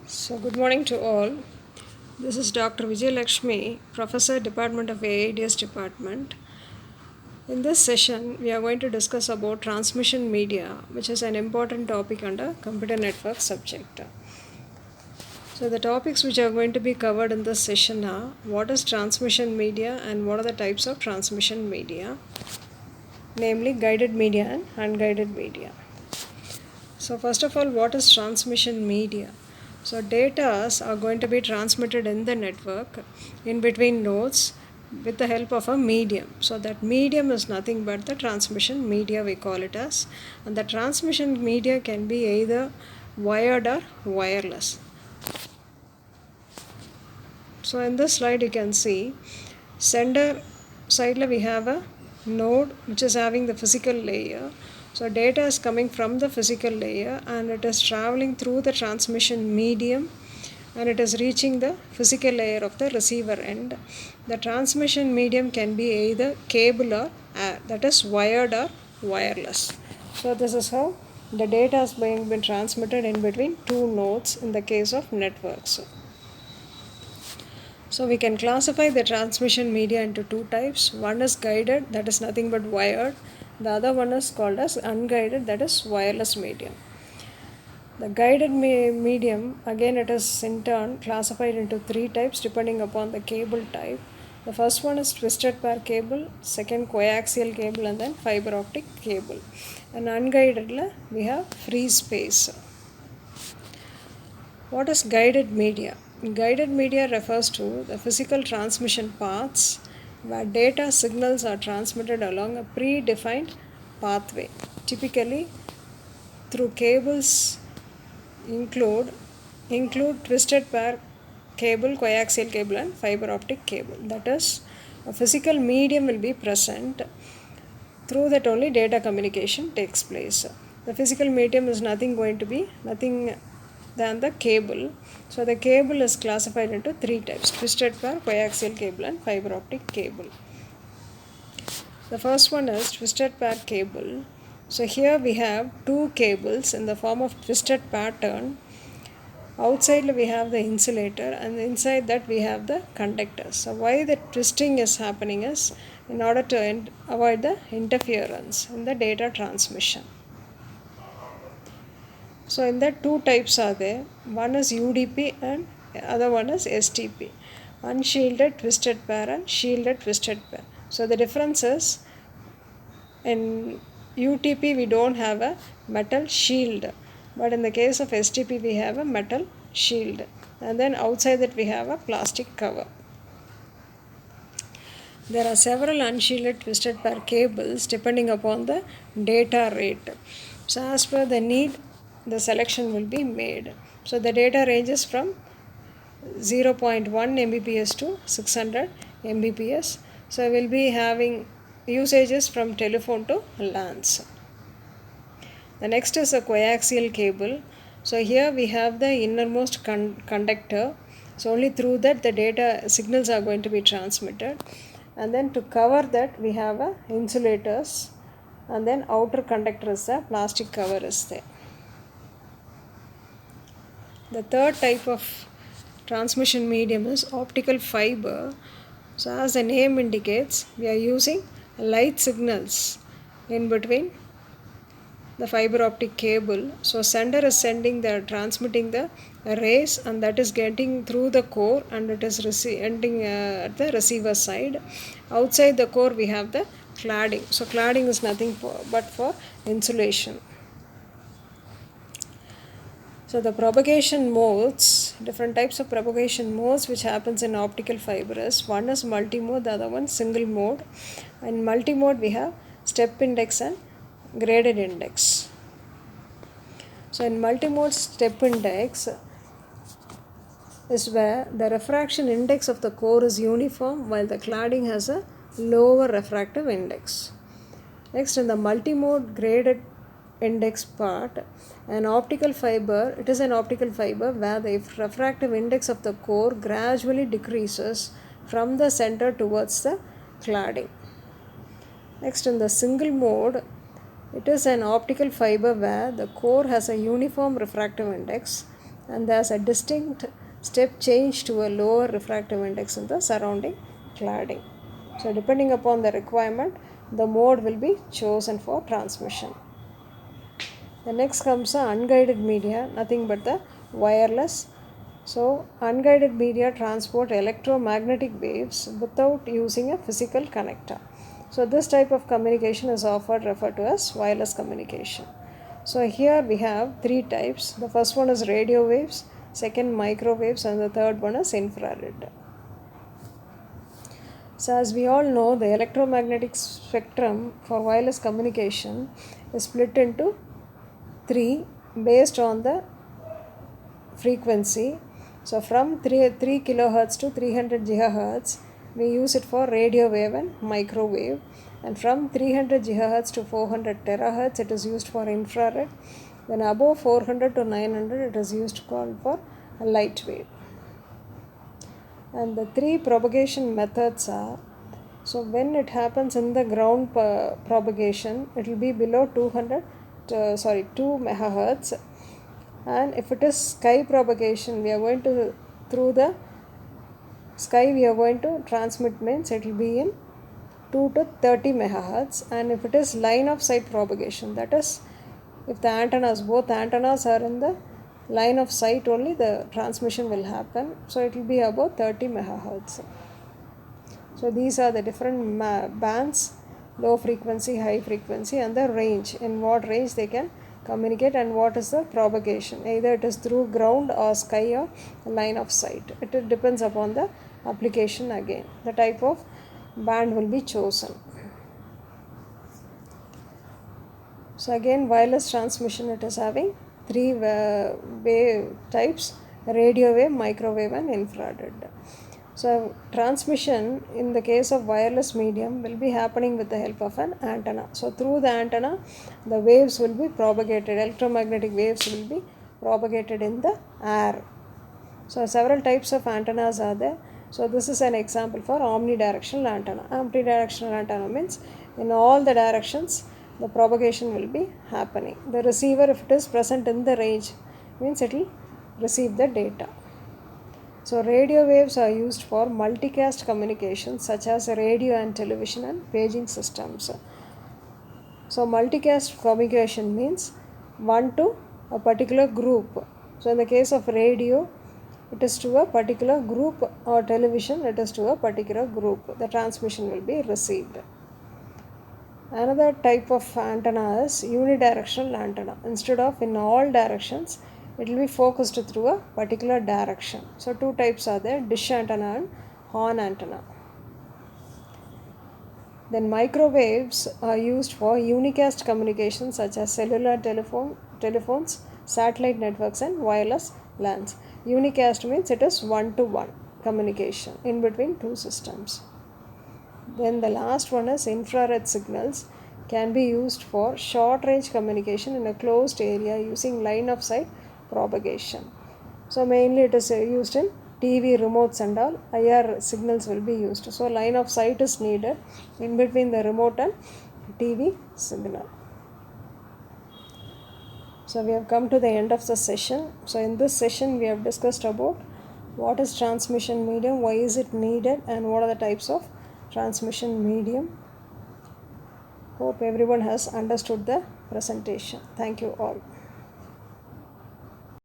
So, good morning to all. This is Dr. Vijay Lakshmi, Professor, Department of AI&DS Department. In this session, we are going to discuss about transmission media, which is an important topic under computer network subject. So, the topics which are going to be covered in this session are what is transmission media and what are the types of transmission media, namely guided media and unguided media. So, first of all, what is transmission media? So, data are going to be transmitted in the network in between nodes with the help of a medium. So, that medium is nothing but the transmission media, we call it as. And the transmission media can be either wired or wireless. So, in this slide, you can see sender side we have a node which is having the physical layer. So data is coming from the physical layer and it is traveling through the transmission medium and it is reaching the physical layer of the receiver end. The transmission medium can be either cable or that is wired or wireless. So this is how the data is being transmitted in between two nodes in the case of networks. So we can classify the transmission media into two types. One is guided, that is nothing but wired. The other one is called as unguided, that is wireless medium. The guided medium, again it is in turn classified into three types depending upon the cable type. The first one is twisted pair cable, second coaxial cable, and then fiber optic cable. And unguided we have free space. What is guided media? Guided media refers to the physical transmission paths where data signals are transmitted along a predefined pathway. Typically, through cables include twisted pair cable, coaxial cable, and fiber optic cable. That is, a physical medium will be present. Through that only data communication takes place. The physical medium is nothing than the cable. So the cable is classified into three types: twisted pair, coaxial cable, and fiber optic cable. The first one is twisted pair cable. So here we have two cables in the form of twisted pattern. Outside we have the insulator and inside that we have the conductor. So why the twisting is happening is in order to avoid the interference in the data transmission. So in that two types are there. One is UDP and other one is STP. Unshielded twisted pair and shielded twisted pair. So the difference is in UTP we don't have a metal shield, but in the case of STP we have a metal shield, and then outside that we have a plastic cover. There are several unshielded twisted pair cables depending upon the data rate. So as per the need, the selection will be made. So the data ranges from 0.1 Mbps to 600 Mbps. So we'll be having usages from telephone to LANs. The next is a coaxial cable. So here we have the innermost conductor. So only through that the data signals are going to be transmitted. And then to cover that we have a insulators, and then outer conductor is the plastic cover is there. The third type of transmission medium is optical fiber. So as the name indicates, we are using light signals in between the fiber optic cable. So sender is transmitting the rays, and that is getting through the core and it is ending at the receiver side. Outside the core we have the cladding. So cladding is nothing but for insulation. So the propagation modes, different types of propagation modes which happens in optical fiber is one is multimode, the other one single mode. In multimode we have step index and graded index. So in multimode, step index is where the refraction index of the core is uniform while the cladding has a lower refractive index. Next, in the multimode graded index part, it is an optical fiber where the refractive index of the core gradually decreases from the center towards the cladding. Next, in the single mode, it is an optical fiber where the core has a uniform refractive index and there's a distinct step change to a lower refractive index in the surrounding cladding. So, depending upon the requirement, the mode will be chosen for transmission. The next comes the unguided media, nothing but the wireless. So, unguided media transport electromagnetic waves without using a physical connector. So, this type of communication is often referred to as wireless communication. So, here we have three types. The first one is radio waves, second microwaves, and the third one is infrared. So, as we all know, the electromagnetic spectrum for wireless communication is split into three based on the frequency. So, from 3 kilohertz to 300 gigahertz, we use it for radio wave and microwave. And from 300 gigahertz to 400 terahertz, it is used for infrared. Then above 400 to 900, it is used for light wave. And the three propagation methods are, so when it happens in the ground propagation, it will be below 2 megahertz. And if it is sky propagation, we are going to, through the sky we are going to transmit, means it will be in 2 to 30 megahertz. And if it is line of sight propagation, that is if the antennas, both antennas are in the line of sight only, the transmission will happen. So it will be about 30 megahertz. So these are the different bands, low frequency, high frequency, and the range, in what range they can communicate, and what is the propagation, either it is through ground or sky or line of sight. It depends upon the application again. The type of band will be chosen. So again, wireless transmission, it is having three wave types: radio wave, microwave, and infrared. So transmission in the case of wireless medium will be happening with the help of an antenna. So through the antenna, the waves will be propagated, electromagnetic waves will be propagated in the air. So several types of antennas are there. So this is an example for omnidirectional antenna. Omnidirectional antenna means in all the directions the propagation will be happening. The receiver, if it is present in the range, means it will receive the data. So radio waves are used for multicast communications such as radio and television and paging systems. So multicast communication means one to a particular group. So in the case of radio, it is to a particular group, or television, it is to a particular group. The transmission will be received. Another type of antenna is unidirectional antenna. Instead of in all directions, it will be focused through a particular direction. So two types are there: dish antenna and horn antenna. Then microwaves are used for unicast communications such as cellular telephones, satellite networks, and wireless LANs. Unicast means it is one-to-one communication in between two systems. Then the last one is infrared signals, can be used for short range communication in a closed area using line of sight propagation. So mainly it is used in TV remotes and all. IR signals will be used. So line of sight is needed in between the remote and TV signal. So we have come to the end of the session. So in this session we have discussed about what is transmission medium, why is it needed, and what are the types of transmission medium. Hope everyone has understood the presentation. Thank you all.